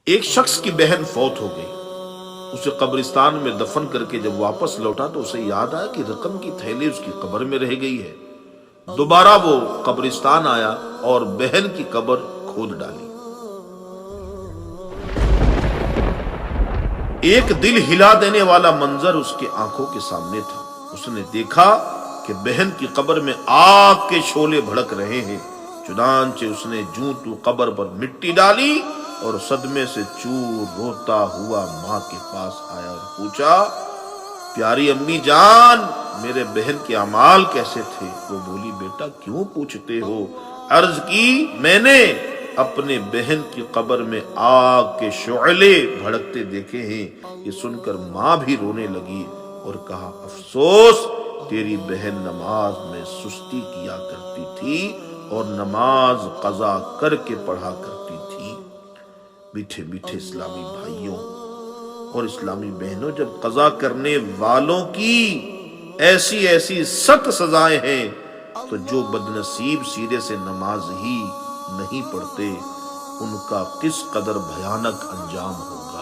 ایک شخص کی بہن فوت ہو گئی، اسے قبرستان میں دفن کر کے جب واپس لوٹا تو اسے یاد آیا کہ رقم کی تھیلی اس کی قبر میں رہ گئی ہے۔ دوبارہ وہ قبرستان آیا اور بہن کی قبر کھود ڈالی۔ ایک دل ہلا دینے والا منظر اس کے آنکھوں کے سامنے تھا۔ اس نے دیکھا کہ بہن کی قبر میں آگ کے شعلے بھڑک رہے ہیں۔ چنانچہ اس نے جوں تو قبر پر مٹی ڈالی اور صدمے سے چور روتا ہوا ماں کے پاس آیا اور پوچھا، پیاری امی جان، میرے بہن کے اعمال کیسے تھے؟ وہ بولی، بیٹا کیوں پوچھتے ہو؟ عرض کی، میں نے اپنے بہن کی قبر میں آگ کے شعلے بھڑکتے دیکھے ہیں۔ یہ سن کر ماں بھی رونے لگی اور کہا، افسوس، تیری بہن نماز میں سستی کیا کرتی تھی اور نماز قضا کر کے پڑھا کرتی تھی۔ میٹھے میٹھے اسلامی بھائیوں اور اسلامی بہنوں، جب قضا کرنے والوں کی ایسی سخت سزائیں ہیں تو جو بدنصیب سیرے سے نماز ہی نہیں پڑھتے ان کا کس قدر بھیانک انجام ہوگا۔